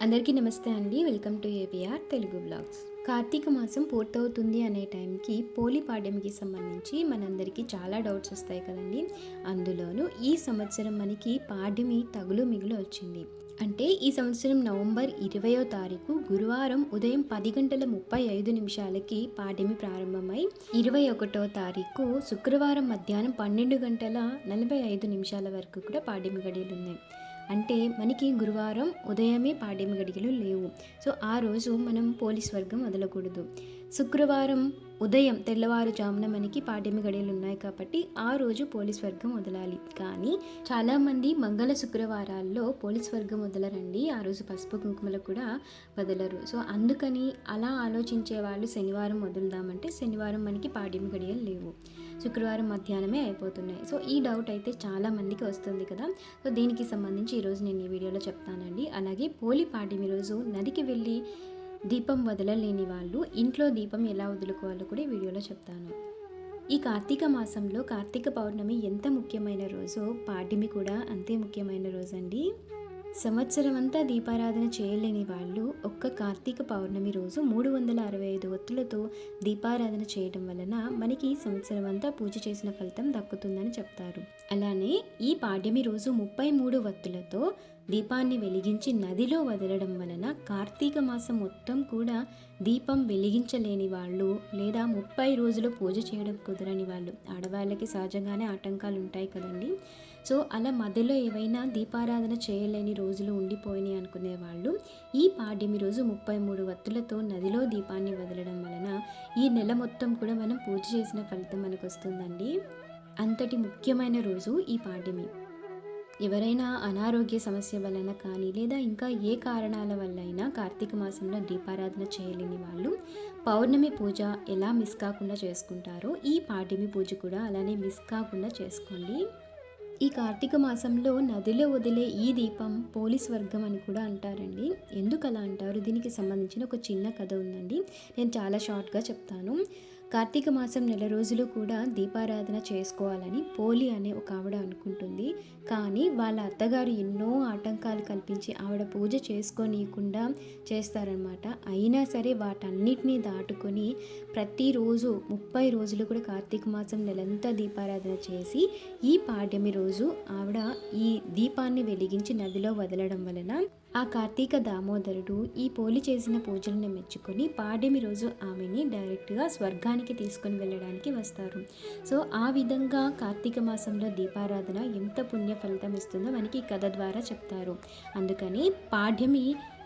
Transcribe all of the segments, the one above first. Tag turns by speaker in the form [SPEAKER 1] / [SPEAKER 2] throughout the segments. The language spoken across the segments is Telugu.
[SPEAKER 1] అందరికీ నమస్తే అండి. Welcome to APR Telugu blogs. కార్తీక మాసం పూర్తవుతుంది అనే టైంకి పోలి పాడ్యమికి సంబంధించి మనందరికీ చాలా డౌట్స్ వస్తాయి కదండి. అందులోనూ ఈ సంవత్సరం మనకి పాడ్యమి తగులు మిగులు వచ్చింది. అంటే ఈ సంవత్సరం నవంబర్ 20వ తారీఖు గురువారం ఉదయం 10:35 పాడ్యమి ప్రారంభమై 21వ తారీఖు శుక్రవారం మధ్యాహ్నం 12:45 వరకు కూడా పాడ్యమి గడియలు ఉన్నాయి. అంటే మనకి గురువారం ఉదయమే పాడ్యమి గడియలు లేవు. సో ఆ రోజు మనం పోలీస్ వర్గం వదలకూడదు. శుక్రవారం ఉదయం తెల్లవారుజామున మనకి పాడ్యమి గడియలు ఉన్నాయి కాబట్టి ఆ రోజు పోలీస్ వర్గం వదలాలి. కానీ చాలామంది మంగళ శుక్రవారాల్లో పోలీస్ వర్గం వదలరండి. ఆ రోజు పసుపు కుంకుమలు కూడా వదలరు. సో అందుకని అలా ఆలోచించే వాళ్ళు శనివారం వదులుదామంటే శనివారం మనకి పాడ్యమి గడియలు లేవు, శుక్రవారం మధ్యాహ్నమే అయిపోతున్నాయి. సో ఈ డౌట్ అయితే చాలా మందికి వస్తుంది కదా. సో దీనికి సంబంధించి ఈరోజు నేను ఈ వీడియోలో చెప్తానండి. అలాగే పోలి పాడ్యమి రోజు నదికి వెళ్ళి దీపం వదలలేని వాళ్ళు ఇంట్లో దీపం ఎలా వదులుకోవాలో కూడా ఈ వీడియోలో చెప్తాను. ఈ కార్తీక మాసంలో కార్తీక పౌర్ణమి ఎంత ముఖ్యమైన రోజో పాడ్యమి కూడా అంతే ముఖ్యమైన రోజు అండి. సంవత్సరం అంతా దీపారాధన చేయలేని వాళ్ళు ఒక్క కార్తీక పౌర్ణమి రోజు 365 ఒత్తులతో దీపారాధన చేయడం వలన మనకి సంవత్సరం అంతా పూజ చేసిన ఫలితం దక్కుతుందని చెప్తారు. అలానే ఈ పాడ్యమి రోజు 33 వత్తులతో దీపాన్ని వెలిగించి నదిలో వదలడం వలన కార్తీక మాసం మొత్తం కూడా దీపం వెలిగించలేని వాళ్ళు లేదా 30 రోజులు పూజ చేయడం కుదరని వాళ్ళు, ఆడవాళ్ళకి సహజంగానే ఆటంకాలు ఉంటాయి కదండి. సో అలా మధ్యలో ఏవైనా దీపారాధన చేయలేని రోజులు ఉండిపోయినాయి అనుకునే వాళ్ళు ఈ పాడ్యమి రోజు 33 వత్తులతో నదిలో దీపాన్ని వదలడం వలన ఈ నెల మొత్తం కూడా మనం పూజ చేసిన ఫలితం మనకు వస్తుందండి. అంతటి ముఖ్యమైన రోజు ఈ పాడ్యమి. ఎవరైనా అనారోగ్య సమస్య వలన కానీ లేదా ఇంకా ఏ కారణాల వల్ల అయినా కార్తీక మాసంలో దీపారాధన చేయలేని వాళ్ళు పౌర్ణమి పూజ ఎలా మిస్ కాకుండా చేసుకుంటారో ఈ పాడ్యమి పూజ కూడా అలానే మిస్ కాకుండా చేసుకోండి. ఈ కార్తీక మాసంలో నదిలో వదిలే ఈ దీపం పోలీస్ వర్గం అని కూడా అంటారండి. ఎందుకు అలా అంటారు? దీనికి సంబంధించిన ఒక చిన్న కథ ఉందండి. నేను చాలా షార్ట్గా చెప్తాను. కార్తీక మాసం నెల రోజులు కూడా దీపారాధన చేసుకోవాలని పోలి అనే ఒక ఆవిడ అనుకుంటుంది. కానీ వాళ్ళ అత్తగారు ఎన్నో ఆటంకాలు కల్పించి ఆవిడ పూజ చేసుకోనీయకుండా చేస్తారనమాట. అయినా సరే వాటన్నిటినీ దాటుకొని ప్రతిరోజు 30 రోజులు కూడా కార్తీక మాసం నెలంతా దీపారాధన చేసి ఈ పాడ్యమి రోజు ఆవిడ ఈ దీపాన్ని వెలిగించి నదిలో వదలడం వలన ఆ కార్తీక దామోదరుడు ఈ పోలి చేసిన పూజలను మెచ్చుకొని పాడ్యమి రోజు ఆమెని డైరెక్ట్గా స్వర్గానికి తీసుకొని వెళ్ళడానికి వస్తారు. సో ఆ విధంగా కార్తీక మాసంలో దీపారాధన ఎంత పుణ్య ఫలితం ఇస్తుందో మనకి ఈ కథ ద్వారా చెప్తారు. అందుకని పాడ్యమి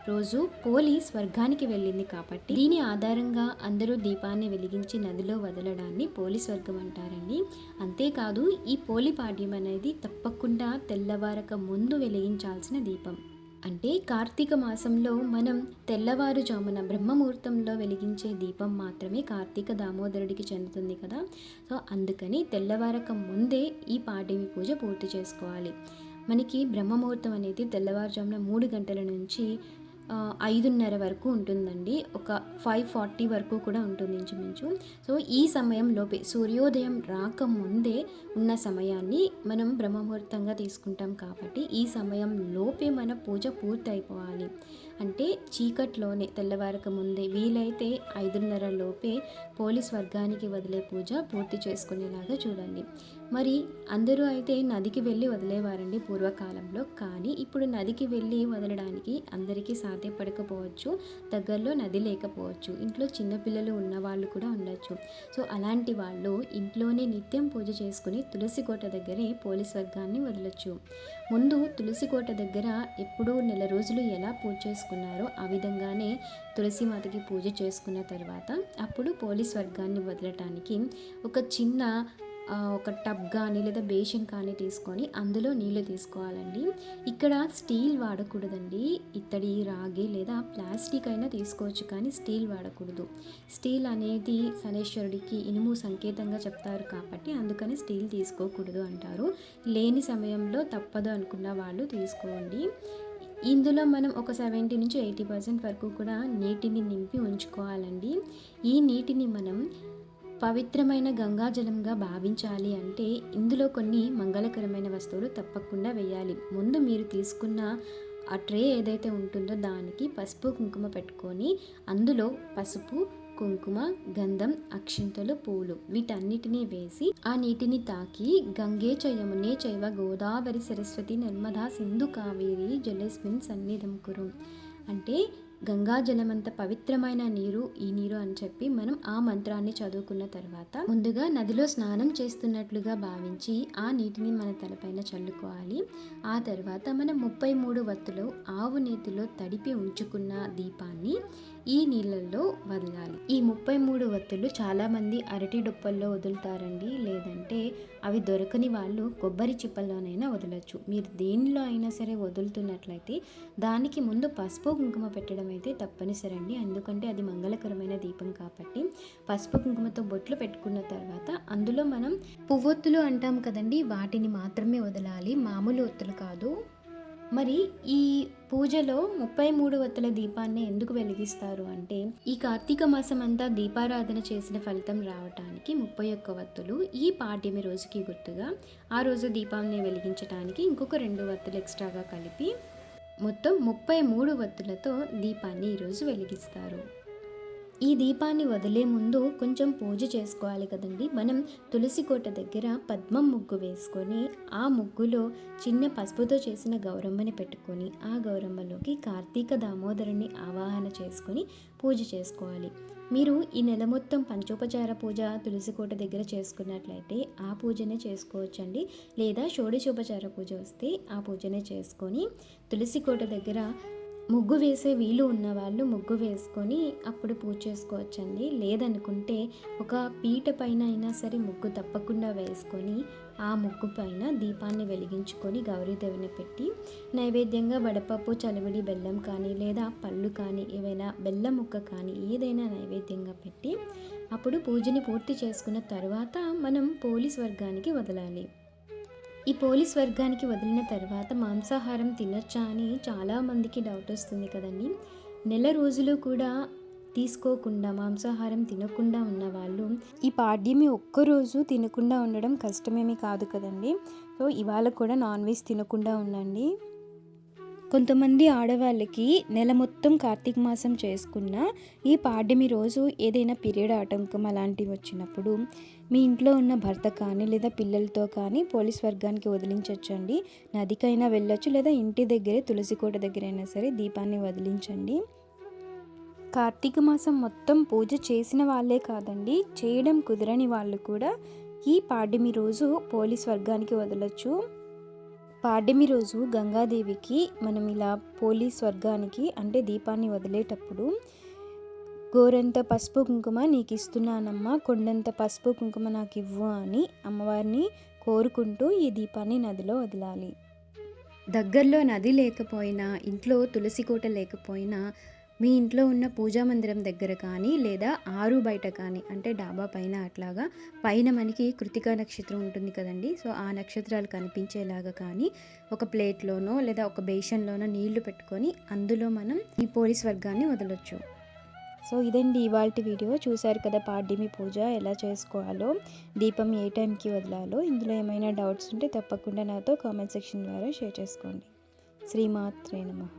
[SPEAKER 1] రోజు పోలి స్వర్గానికి వెళ్ళింది కాబట్టి దీని ఆధారంగా అందరూ దీపాన్ని వెలిగించి నదిలో వదలడాన్ని పోలి స్వర్గం అంటారండి. అంతేకాదు ఈ పోలి పాడ్యం అనేది తప్పకుండా తెల్లవారక ముందు వెలిగించాల్సిన దీపం. అంటే కార్తీక మాసంలో మనం తెల్లవారుజామున బ్రహ్మముహూర్తంలో వెలిగించే దీపం మాత్రమే కార్తీక దామోదరుడికి చెందుతుంది కదా. సో అందుకని తెల్లవారక ముందే ఈ పాడ్యమి పూజ పూర్తి చేసుకోవాలి. మనకి బ్రహ్మముహూర్తం అనేది తెల్లవారుజామున 3 గంటల నుంచి 5:30 వరకు ఉంటుందండి. ఒక 5:40 వరకు కూడా ఉంటుంది ఇంచుమించు. సో ఈ సమయంలోపే సూర్యోదయం రాకముందే ఉన్న సమయాన్ని మనం బ్రహ్మముహూర్తంగా తీసుకుంటాం కాబట్టి ఈ సమయంలోపే మన పూజ పూర్తి అయిపోవాలి. అంటే చీకట్లోనే తెల్లవారక ముందే వీలైతే 5:30 లోపే పోలీస్ వర్గానికి వదిలే పూజ పూర్తి చేసుకునేలాగా చూడండి. మరి అందరూ అయితే నదికి వెళ్ళి వదిలేవారండి పూర్వకాలంలో. కానీ ఇప్పుడు నదికి వెళ్ళి వదలడానికి అందరికీ సాధ్యపడకపోవచ్చు, దగ్గరలో నది లేకపోవచ్చు, ఇంట్లో చిన్నపిల్లలు ఉన్నవాళ్ళు కూడా ఉండొచ్చు. సో అలాంటి వాళ్ళు ఇంట్లోనే నిత్యం పూజ చేసుకుని తులసి కోట దగ్గరే పోలీస్ వర్గాన్ని వదలొచ్చు. ముందు తులసి కోట దగ్గర ఎప్పుడూ నెల రోజులు ఎలా పూజ చేసుకున్నారో ఆ విధంగానే తులసి మాతకి పూజ చేసుకున్న తర్వాత అప్పుడు పోలీస్ వర్గాన్ని వదలటానికి ఒక చిన్న ఒక టబ్ కానీ లేదా బేషన్ కానీ తీసుకొని అందులో నీళ్ళు తీసుకోవాలండి. ఇక్కడ స్టీల్ వాడకూడదండి. ఇత్తడి, రాగి లేదా ప్లాస్టిక్ అయినా తీసుకోవచ్చు కానీ స్టీల్ వాడకూడదు. స్టీల్ అనేది శనేశ్వరుడికి ఇనుము సంకేతంగా చెప్తారు కాబట్టి అందుకని స్టీల్ తీసుకోకూడదు అంటారు. లేని సమయంలో తప్పదు అనుకున్న వాళ్ళు తీసుకోండి. ఇందులో మనం ఒక 70 నుంచి 80% వరకు కూడా నీటిని నింపి ఉంచుకోవాలండి. ఈ నీటిని మనం పవిత్రమైన గంగాజలంగా భావించాలి అంటే ఇందులో కొన్ని మంగళకరమైన వస్తువులు తప్పకుండా వేయాలి. ముందు మీరు తీసుకున్న ఆ ట్రే ఏదైతే ఉంటుందో దానికి పసుపు కుంకుమ పెట్టుకొని అందులో పసుపు, కుంకుమ, గంధం, అక్షింతలు, పూలు వీటన్నిటినీ వేసి ఆ నీటిని తాకి గంగే చ యమునే చైవ గోదావరి సరస్వతి నర్మదా సింధు కావేరి జలేస్మిన్ సన్నిధం కురు. అంటే గంగా జలమంత పవిత్రమైన నీరు ఈ నీరు అని చెప్పి మనం ఆ మంత్రాన్ని చదువుకున్న తర్వాత ముందుగా నదిలో స్నానం చేస్తున్నట్లుగా భావించి ఆ నీటిని మన తలపైన చల్లుకోవాలి. ఆ తర్వాత మనం 33 వత్తులు ఆవు నేతిలో తడిపి ఉంచుకున్న దీపాన్ని ఈ నీళ్ళల్లో వదలాలి. ఈ 33 వత్తులు చాలామంది అరటి డొప్పల్లో వదులుతారండి, లేదంటే అవి దొరకని వాళ్ళు కొబ్బరి చిప్పల్లోనైనా వదలచ్చు. మీరు దేనిలో అయినా సరే వదులుతున్నట్లయితే దానికి ముందు పసుపు కుంకుమ పెట్టడం అయితే తప్పనిసరి అండి. ఎందుకంటే అది మంగళకరమైన దీపం కాబట్టి పసుపు కుంకుమతో బొట్లు పెట్టుకున్న తర్వాత అందులో మనం పువ్వొత్తులు అంటాం కదండి, వాటిని మాత్రమే వదలాలి, మామూలు ఒత్తులు కాదు. మరి ఈ పూజలో 33 వత్తుల దీపాన్ని ఎందుకు వెలిగిస్తారు అంటే ఈ కార్తీక మాసం అంతా దీపారాధన చేసిన ఫలితం రావటానికి 31 వత్తులు ఈ పాడ్యమి రోజుకి గుర్తుగా ఆ రోజు దీపాన్ని వెలిగించడానికి ఇంకొక 2 వత్తులు ఎక్స్ట్రాగా కలిపి మొత్తం 33 వత్తులతో దీపాన్ని ఈరోజు వెలిగిస్తారు. ఈ దీపాన్ని వదిలే ముందు కొంచెం పూజ చేసుకోవాలి కదండి. మనం తులసి కోట దగ్గర పద్మం ముగ్గు వేసుకొని ఆ ముగ్గులో చిన్న పసుపుతో చేసిన గౌరమ్మని పెట్టుకొని ఆ గౌరమ్మలోకి కార్తీక దామోదరుని ఆవాహన చేసుకొని పూజ చేసుకోవాలి. మీరు ఈ నెల మొత్తం పంచోపచార పూజ తులసి కోట దగ్గర చేసుకున్నట్లయితే ఆ పూజనే చేసుకోవచ్చండి. లేదా షోడశోపచార పూజ వస్తే ఆ పూజనే చేసుకొని తులసి కోట దగ్గర ముగ్గు వేసే వీలు ఉన్నవాళ్ళు ముగ్గు వేసుకొని అప్పుడు పూజ చేసుకోవచ్చండి. లేదనుకుంటే ఒక పీట పైన అయినా సరే ముగ్గు తప్పకుండా వేసుకొని ఆ ముగ్గు పైన దీపాన్ని వెలిగించుకొని గౌరీదేవిని పెట్టి నైవేద్యంగా వడపప్పు, చలివిడి, బెల్లం కానీ లేదా పళ్ళు కానీ ఏవైనా బెల్లం ముక్క కానీ ఏదైనా నైవేద్యంగా పెట్టి అప్పుడు పూజని పూర్తి చేసుకున్న తర్వాత మనం పోలీస్ వర్గానికి వదలాలి. ఈ పోలీస్ వర్గానికి వదిలిన తర్వాత మాంసాహారం తినొచ్చా అని చాలామందికి డౌట్ వస్తుంది కదండి. నెల రోజులు కూడా తీసుకోకుండా మాంసాహారం తినకుండా ఉన్నవాళ్ళు ఈ పాడ్యమి ఒక్కరోజు తినకుండా ఉండడం కష్టమేమీ కాదు కదండి. సో ఇవాళ కూడా నాన్ వెజ్ తినకుండా ఉండండి. కొంతమంది ఆడవాళ్ళకి నెల మొత్తం కార్తీక మాసం చేసుకున్న ఈ పాడ్యమి రోజు ఏదైనా పీరియడ్ ఆటంకం అలాంటివి వచ్చినప్పుడు మీ ఇంట్లో ఉన్న భర్త కానీ లేదా పిల్లలతో కానీ పోలీస్ వర్గానికి వదిలించవచ్చండి. నదికైనా వెళ్ళొచ్చు లేదా ఇంటి దగ్గరే తులసి కోట దగ్గర అయినా సరే దీపాన్ని వదిలించండి. కార్తీక మాసం మొత్తం పూజ చేసిన వాళ్ళే కాదండి, చేయడం కుదరని వాళ్ళు కూడా ఈ పాడ్యమి రోజు పోలీస్ వర్గానికి వదలొచ్చు. పాడ్యమి రోజు గంగాదేవికి మనం ఇలా పోలీస్ వర్గానికి అంటే దీపాన్ని వదిలేటప్పుడు గోరంత పసుపు కుంకుమ నీకు ఇస్తున్నానమ్మా, కొండంత పసుపు కుంకుమ నాకు ఇవ్వు అని అమ్మవారిని కోరుకుంటూ ఈ దీపాన్ని నదిలో వదలాలి. దగ్గరలో నది లేకపోయినా ఇంట్లో తులసి కోట లేకపోయినా మీ ఇంట్లో ఉన్న పూజా మందిరం దగ్గర కానీ లేదా ఆరు బయట కానీ అంటే డాబా పైన అట్లాగా పైన మనకి కృతికా నక్షత్రం ఉంటుంది కదండి. సో ఆ నక్షత్రాలు కనిపించేలాగా కానీ ఒక ప్లేట్లోనో లేదా ఒక బేషన్లోనో నీళ్లు పెట్టుకొని అందులో మనం ఈ పోలీస్ వర్గాన్ని వదలొచ్చు. సో ఇదండి ఇవాల్టి వీడియో. చూశారు కదా పాడ్యమి పూజ ఎలా చేసుకోవాలో, దీపం ఏ టైంకి వదలాలో. ఇందులో ఏమైనా డౌట్స్ ఉంటే తప్పకుండా నాతో కామెంట్ సెక్షన్ ద్వారా షేర్ చేసుకోండి. శ్రీమాత్రే నమః.